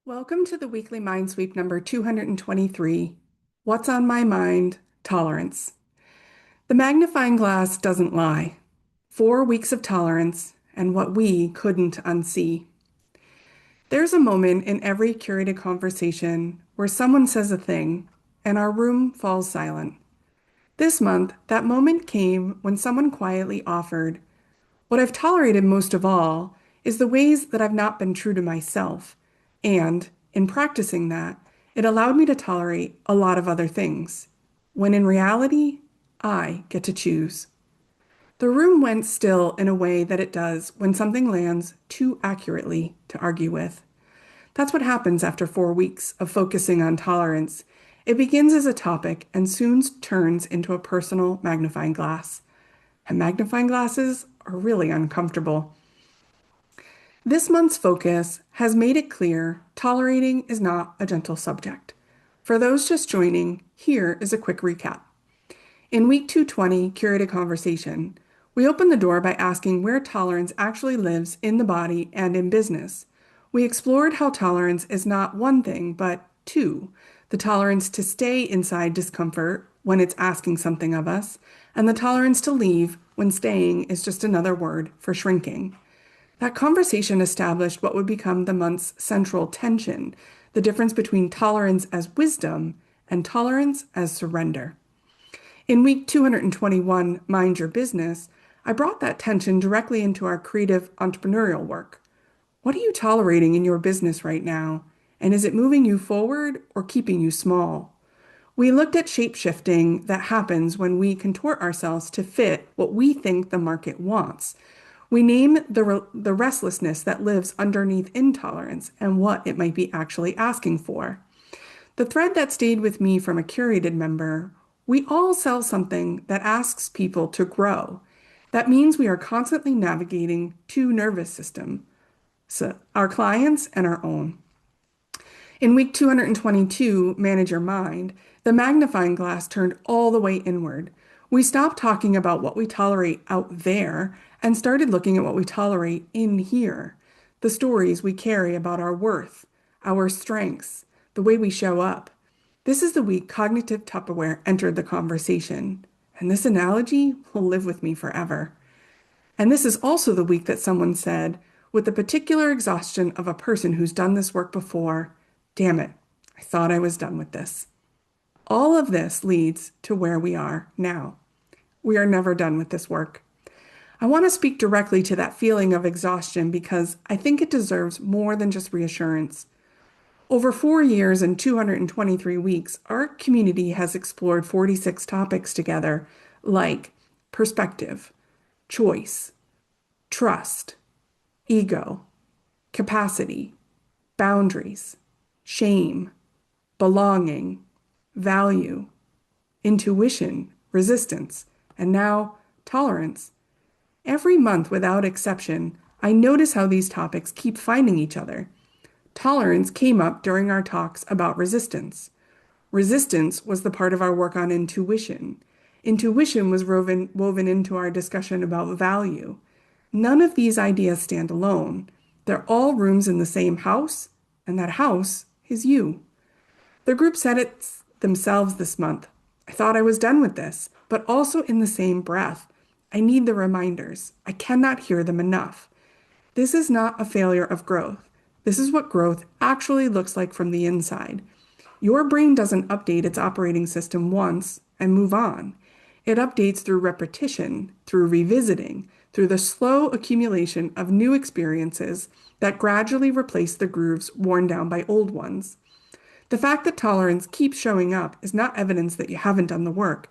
Welcome to the weekly MindSweep number 223, What's on My Mind? Tolerance. The magnifying glass doesn't lie. 4 weeks of tolerance and what we couldn't unsee. There's a moment in every curated conversation where someone says a thing and our room falls silent. This month, that moment came when someone quietly offered, what I've tolerated most of all is the ways that I've not been true to myself. And in practicing that, it allowed me to tolerate a lot of other things, when in reality, I get to choose. The room went still in a way that it does when something lands too accurately to argue with. That's what happens after 4 weeks of focusing on tolerance. It begins as a topic and soon turns into a personal magnifying glass. And magnifying glasses are really uncomfortable. This month's focus has made it clear tolerating is not a gentle subject. For those just joining, here is a quick recap. In week 220, Curated Conversation, we opened the door by asking where tolerance actually lives in the body and in business. We explored how tolerance is not one thing, but two: the tolerance to stay inside discomfort when it's asking something of us, and the tolerance to leave when staying is just another word for shrinking. That conversation established what would become the month's central tension, the difference between tolerance as wisdom and tolerance as surrender. In week 221, Mind Your Business, I brought that tension directly into our creative entrepreneurial work. What are you tolerating in your business right now? And is it moving you forward or keeping you small? We looked at shape-shifting that happens when we contort ourselves to fit what we think the market wants. We name the restlessness that lives underneath intolerance and what it might be actually asking for. The thread that stayed with me from a curated member: we all sell something that asks people to grow. That means we are constantly navigating two nervous systems, so our clients and our own. In week 222, Manage Your Mind, the magnifying glass turned all the way inward. We stopped talking about what we tolerate out there and started looking at what we tolerate in here, the stories we carry about our worth, our strengths, the way we show up. This is the week cognitive Tupperware entered the conversation, and this analogy will live with me forever. And this is also the week that someone said, with the particular exhaustion of a person who's done this work before, damn it, I thought I was done with this. All of this leads to where we are now. We are never done with this work. I want to speak directly to that feeling of exhaustion because I think it deserves more than just reassurance. Over 4 years and 223 weeks, our community has explored 46 topics together, like perspective, choice, trust, ego, capacity, boundaries, shame, belonging, value, intuition, resistance, and now tolerance. Every month, without exception, I notice how these topics keep finding each other. Tolerance came up during our talks about resistance. Resistance was the part of our work on intuition. Intuition was woven into our discussion about value. None of these ideas stand alone. They're all rooms in the same house, and that house is you. The group said it themselves this month. I thought I was done with this, but also in the same breath, I need the reminders. I cannot hear them enough. This is not a failure of growth. This is what growth actually looks like from the inside. Your brain doesn't update its operating system once and move on. It updates through repetition, through revisiting, through the slow accumulation of new experiences that gradually replace the grooves worn down by old ones. The fact that tolerance keeps showing up is not evidence that you haven't done the work.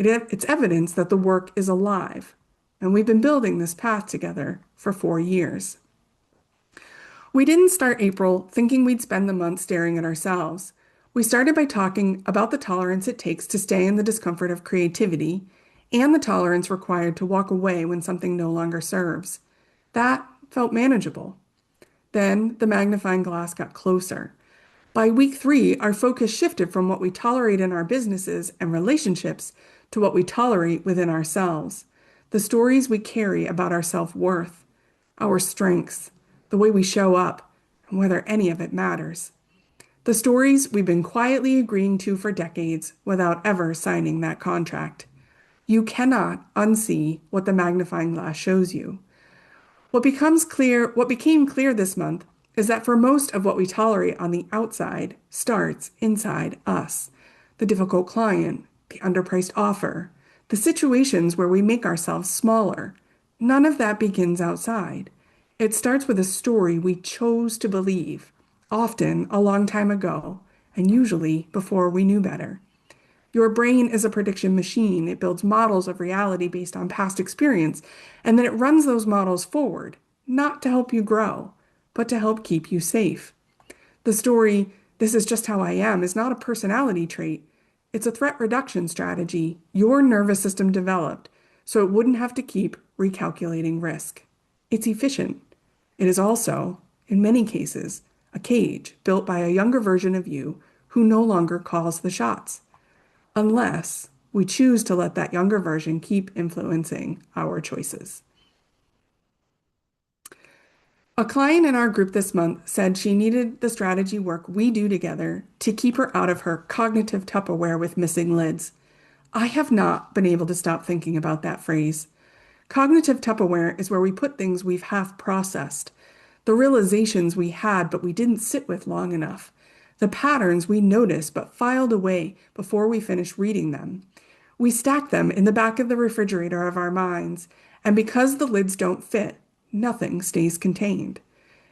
It's evidence that the work is alive, and we've been building this path together for 4 years. We didn't start April thinking we'd spend the month staring at ourselves. We started by talking about the tolerance it takes to stay in the discomfort of creativity and the tolerance required to walk away when something no longer serves. That felt manageable. Then the magnifying glass got closer. By week 3, our focus shifted from what we tolerate in our businesses and relationships to what we tolerate within ourselves, the stories we carry about our self-worth, our strengths, the way we show up, and whether any of it matters. The stories we've been quietly agreeing to for decades without ever signing that contract. You cannot unsee what the magnifying glass shows you. What became clear this month is that for most of what we tolerate on the outside starts inside us. The difficult client, the underpriced offer, the situations where we make ourselves smaller. None of that begins outside. It starts with a story we chose to believe, often a long time ago, and usually before we knew better. Your brain is a prediction machine. It builds models of reality based on past experience, and then it runs those models forward, not to help you grow, but to help keep you safe. The story, "this is just how I am," is not a personality trait. It's a threat reduction strategy your nervous system developed so it wouldn't have to keep recalculating risk. It's efficient. It is also, in many cases, a cage built by a younger version of you who no longer calls the shots, unless we choose to let that younger version keep influencing our choices. A client in our group this month said she needed the strategy work we do together to keep her out of her cognitive Tupperware with missing lids. I have not been able to stop thinking about that phrase. Cognitive Tupperware is where we put things we've half processed, the realizations we had but we didn't sit with long enough, the patterns we noticed but filed away before we finished reading them. We stack them in the back of the refrigerator of our minds, and because the lids don't fit, nothing stays contained.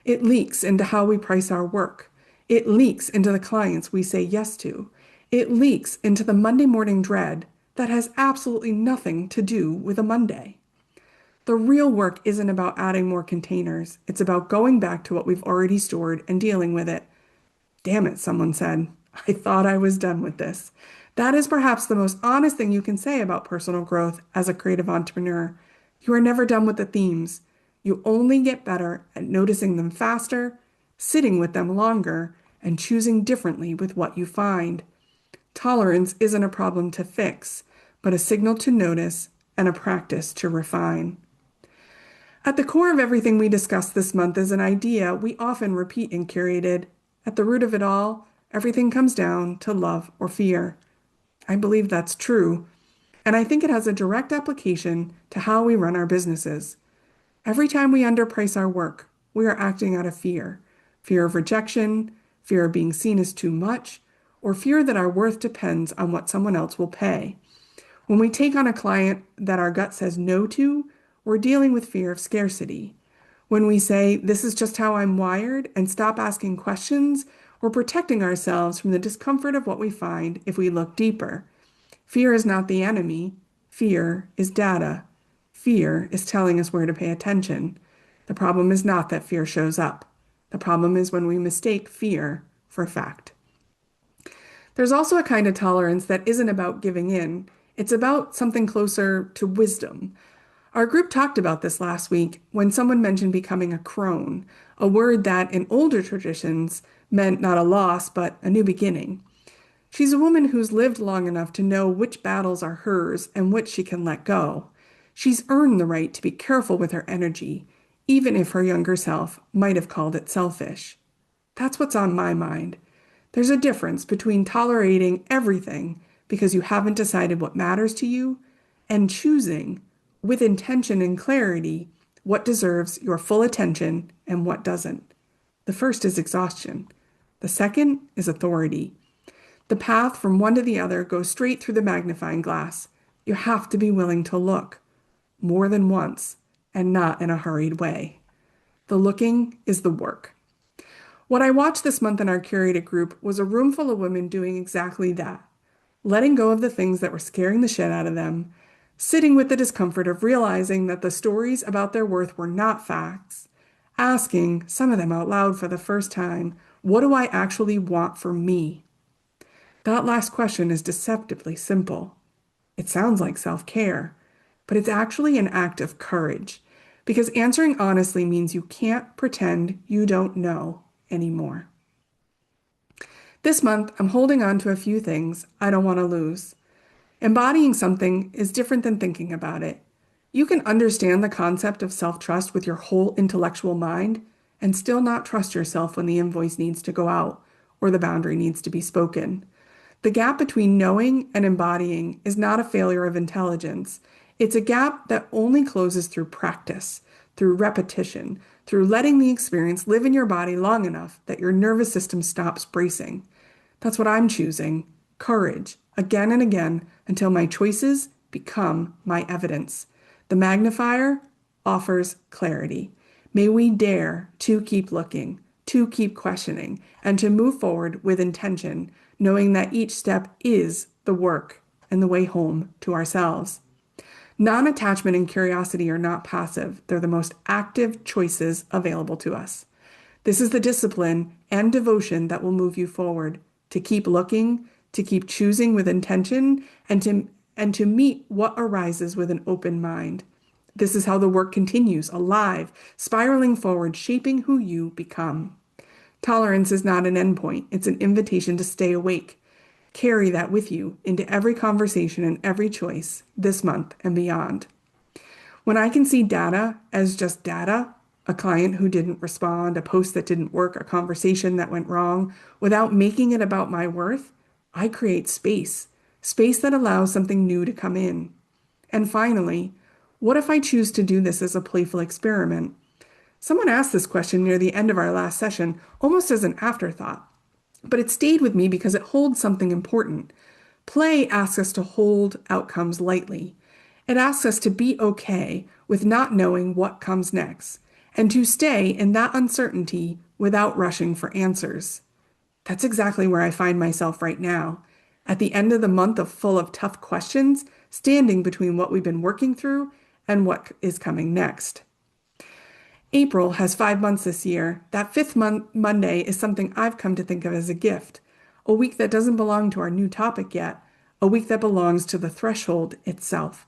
It leaks into how we price our work. It leaks into the clients we say yes to. It leaks into the Monday morning dread that has absolutely nothing to do with a Monday. The real work isn't about adding more containers. It's about going back to what we've already stored and dealing with it. Damn it, someone said. I thought I was done with this. That is perhaps the most honest thing you can say about personal growth as a creative entrepreneur. You are never done with the themes. You only get better at noticing them faster, sitting with them longer, and choosing differently with what you find. Tolerance isn't a problem to fix, but a signal to notice and a practice to refine. At the core of everything we discussed this month is an idea we often repeat in Curated. At the root of it all, everything comes down to love or fear. I believe that's true, and I think it has a direct application to how we run our businesses. Every time we underprice our work, we are acting out of fear. Fear of rejection, fear of being seen as too much, or fear that our worth depends on what someone else will pay. When we take on a client that our gut says no to, we're dealing with fear of scarcity. When we say, "this is just how I'm wired," and stop asking questions, we're protecting ourselves from the discomfort of what we find if we look deeper. Fear is not the enemy. Fear is data. Fear is telling us where to pay attention. The problem is not that fear shows up. The problem is when we mistake fear for fact. There's also a kind of tolerance that isn't about giving in. It's about something closer to wisdom. Our group talked about this last week when someone mentioned becoming a crone, a word that in older traditions meant not a loss, but a new beginning. She's a woman who's lived long enough to know which battles are hers and which she can let go. She's earned the right to be careful with her energy, even if her younger self might have called it selfish. That's what's on my mind. There's a difference between tolerating everything because you haven't decided what matters to you and choosing, with intention and clarity, what deserves your full attention and what doesn't. The first is exhaustion. The second is authority. The path from one to the other goes straight through the magnifying glass. You have to be willing to look more than once and not in a hurried way. The looking is the work. What I watched this month in our curated group was a room full of women doing exactly that, letting go of the things that were scaring the shit out of them, sitting with the discomfort of realizing that the stories about their worth were not facts, asking, some of them out loud for the first time, what do I actually want for me? That last question is deceptively simple. It sounds like self-care, but it's actually an act of courage, because answering honestly means you can't pretend you don't know anymore. This month, I'm holding on to a few things I don't want to lose. Embodying something is different than thinking about it. You can understand the concept of self-trust with your whole intellectual mind, and still not trust yourself when the invoice needs to go out or the boundary needs to be spoken. The gap between knowing and embodying is not a failure of intelligence. It's a gap that only closes through practice, through repetition, through letting the experience live in your body long enough that your nervous system stops bracing. That's what I'm choosing. Courage, again and again, until my choices become my evidence. The magnifier offers clarity. May we dare to keep looking, to keep questioning, and to move forward with intention, knowing that each step is the work and the way home to ourselves. Non-attachment and curiosity are not passive. They're the most active choices available to us. This is the discipline and devotion that will move you forward to keep looking, to keep choosing with intention, and to meet what arises with an open mind. This is how the work continues, alive, spiraling forward, shaping who you become. Tolerance is not an endpoint. It's an invitation to stay awake. Carry that with you into every conversation and every choice this month and beyond. When I can see data as just data, a client who didn't respond, a post that didn't work, a conversation that went wrong, without making it about my worth, I create space, space that allows something new to come in. And finally, what if I choose to do this as a playful experiment? Someone asked this question near the end of our last session, almost as an afterthought, but it stayed with me because it holds something important. Play asks us to hold outcomes lightly. It asks us to be okay with not knowing what comes next and to stay in that uncertainty without rushing for answers. That's exactly where I find myself right now, at the end of the month full of tough questions, standing between what we've been working through and what is coming next. April has 5 months this year. That fifth Monday is something I've come to think of as a gift, a week that doesn't belong to our new topic yet, a week that belongs to the threshold itself.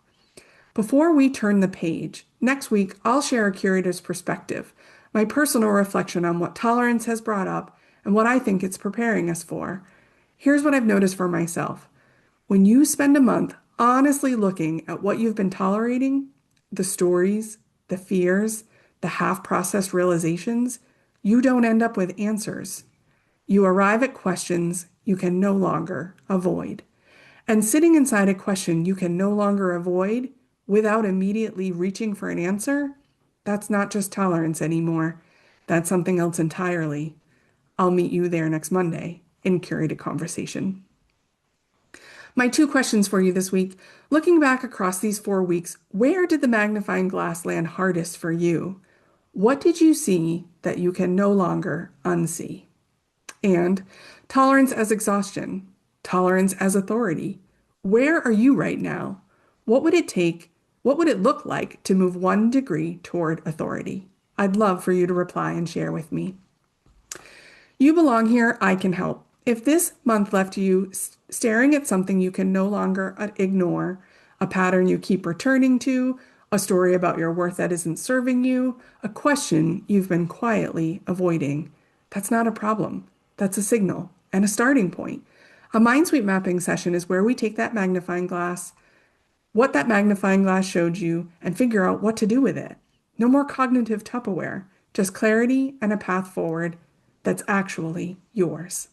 Before we turn the page, next week I'll share a curator's perspective, my personal reflection on what tolerance has brought up and what I think it's preparing us for. Here's what I've noticed for myself. When you spend a month honestly looking at what you've been tolerating, the stories, the fears, the half-processed realizations, you don't end up with answers. You arrive at questions you can no longer avoid. And sitting inside a question you can no longer avoid without immediately reaching for an answer, that's not just tolerance anymore. That's something else entirely. I'll meet you there next Monday in Curated Conversation. My 2 questions for you this week. Looking back across these 4 weeks, where did the magnifying glass land hardest for you? What did you see that you can no longer unsee? And tolerance as exhaustion, tolerance as authority. Where are you right now? What would it take? What would it look like to move 1 degree toward authority? I'd love for you to reply and share with me. You belong here. I can help. If this month left you staring at something you can no longer ignore, a pattern you keep returning to, a story about your worth that isn't serving you, a question you've been quietly avoiding, that's not a problem. That's a signal and a starting point. A MindSweep mapping session is where we take that magnifying glass, what that magnifying glass showed you, and figure out what to do with it. No more cognitive Tupperware, just clarity and a path forward that's actually yours.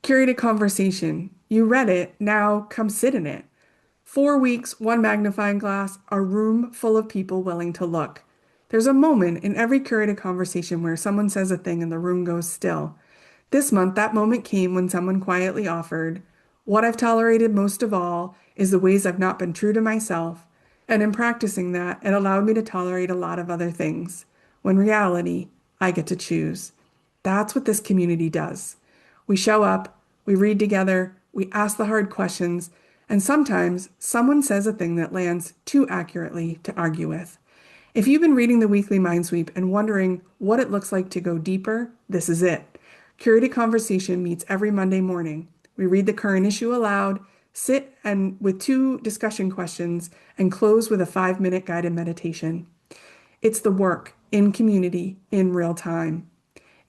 Curated Conversation. You read it, now come sit in it. 4 weeks, 1 magnifying glass, a room full of people willing to look. There's a moment in every curated conversation where someone says a thing and the room goes still. This month, that moment came when someone quietly offered, "What I've tolerated most of all is the ways I've not been true to myself, and in practicing that, it allowed me to tolerate a lot of other things. When reality, I get to choose." That's what this community does. We show up, we read together, we ask the hard questions, and sometimes someone says a thing that lands too accurately to argue with. If you've been reading the weekly Mindsweep and wondering what it looks like to go deeper, this is it. Curated Conversation meets every Monday morning. We read the current issue aloud, sit and with 2 discussion questions, and close with a 5-minute guided meditation. It's the work in community in real time.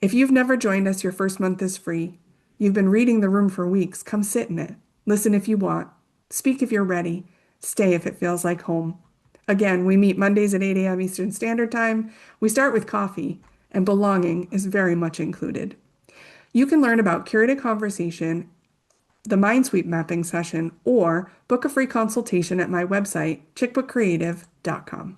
If you've never joined us, your first month is free. You've been reading the room for weeks. Come sit in it. Listen if you want. Speak if you're ready. Stay if it feels like home. Again, we meet Mondays at 8 a.m. Eastern Standard Time. We start with coffee, and belonging is very much included. You can learn about Curated Conversation, the MindSweep mapping session, or book a free consultation at my website, chickbookcreative.com.